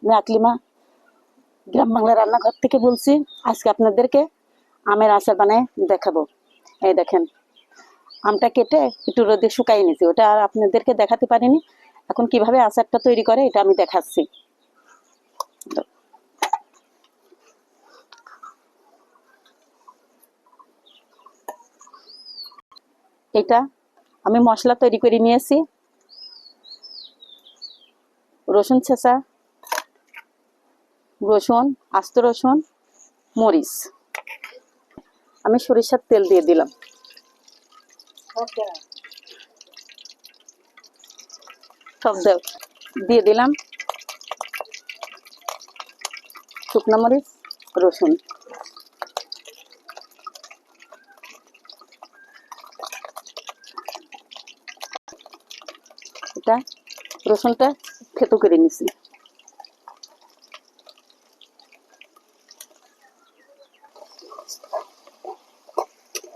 আমি আকলিমা গ্রাম বাংলা রান্নাঘর থেকে বলছি। আজকে আপনাদেরকে আমের আচার বানায় দেখাবো। এই দেখেন, আমটা কেটে একটু রোদে শুকাই নিয়েছি, ওটা আর আপনাদেরকে দেখাতে পারিনি। এখন কিভাবে আচারটা তৈরি করে এটা আমি দেখাচ্ছি। এটা আমি মশলা তৈরি করে নিয়েছি। রসুন ছেঁচা, রসুন, আস্ত রসুন, মরিচ। আমি সরিষার তেল দিয়ে দিলাম। সব দিয়ে দিলাম। শুকনো মরিচ, রসুন। এটা রসুনটা থেতো করে নিছি।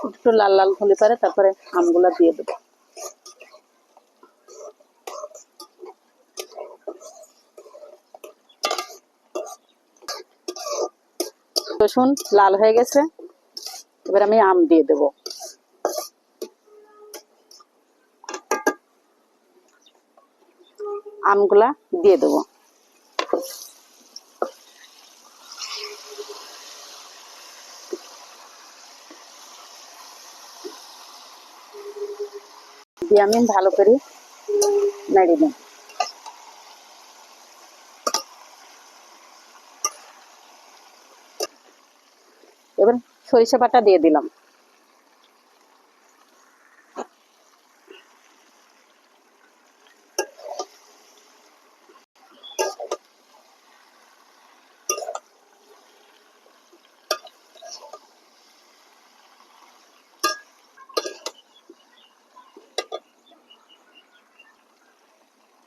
একটু লাল লাল হলে পারে তারপরে আমগুলা দিয়ে দেবো। রসুন লাল হয়ে গেছে, এবার আমি আম দিয়ে দেব। আমগুলা দিয়ে দেব। দিয়ে আমি ভালো করে নাড়িয়ে দেব। এবার সরিষা বাটা দিয়ে দিলাম।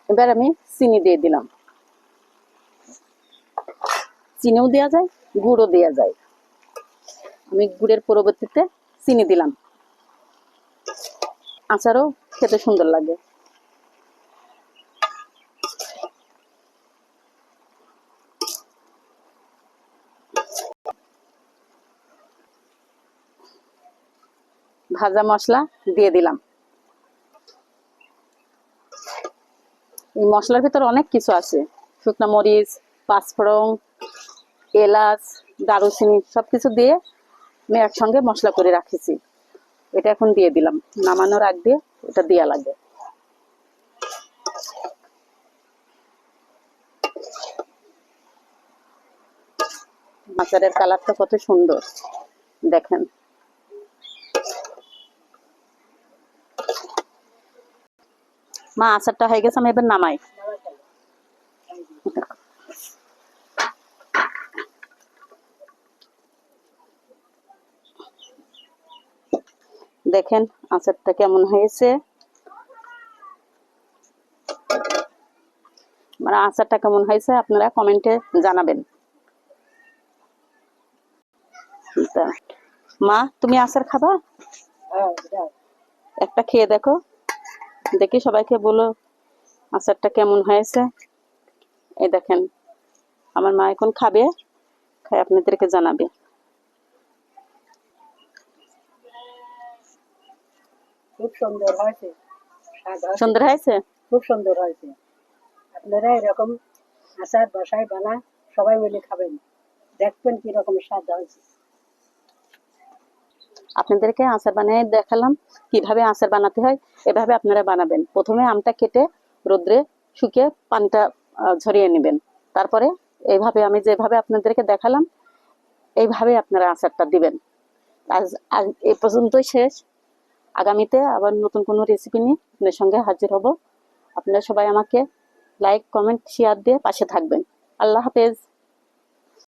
এবার আমি চিনি দিয়ে দিলাম। চিনিও দেওয়া যায়, গুড়ও দেওয়া যায়। আমি গুড়ের পরবর্তীতে চিনি দিলাম। আচারও খেতে সুন্দর লাগে। ভাজা মশলা দিয়ে দিলাম। এই মশলার ভিতর অনেক কিছু আছে, শুকনো মরিচ, পাঁচফোড়ন, এলাচ, দারুচিনি সবকিছু দিয়ে আমি একসঙ্গে মশলা করে রাখেছি। এটা এখন দিয়ে দিলাম। নামানোর আগ দিয়ে এটা দেওয়া লাগে। আচারের কালারটা কত সুন্দর দেখেন। মা, আচারটা হয়ে গেছে, আমি এবার নামাই। দেখেন আচারটা কেমন হয়েছে। মানে আচারটা কেমন হয়েছে আপনারা কমেন্টে জানাবেন। মা, তুমি আচার খাবা? একটা খেয়ে দেখো, দেখি সবাইকে বলো আচারটা কেমন হয়েছে। এই দেখেন, আমার মা এখন খাবে, খাই আপনাদেরকে জানাবে। খুব সুন্দর হয়েছে। সুন্দর হয়েছে, খুব সুন্দর হয়েছে। আপনারা এরকম আচার বাসায় বানা সবাই মিলে খাবেন, দেখবেন কি রকম স্বাদ হয়েছে। আপনাদেরকে আচার বানিয়ে দেখালাম কিভাবে আচার বানাতে হয়। এভাবে আপনারা বানাবেন। প্রথমে আমটা কেটে রোদ্রে শুকিয়ে পানিটা ঝরিয়ে নেবেন। তারপরে এইভাবে আমি যেভাবে আপনাদেরকে দেখালাম এইভাবে আপনারা আচারটা দিবেন। আজ এই পর্যন্তই শেষ। আগামীতে আবার নতুন কোনো রেসিপি নিয়ে আপনাদের সঙ্গে হাজির হব। আপনারা সবাই আমাকে লাইক, কমেন্ট, শেয়ার দিয়ে পাশে থাকবেন। আল্লাহ হাফেজ।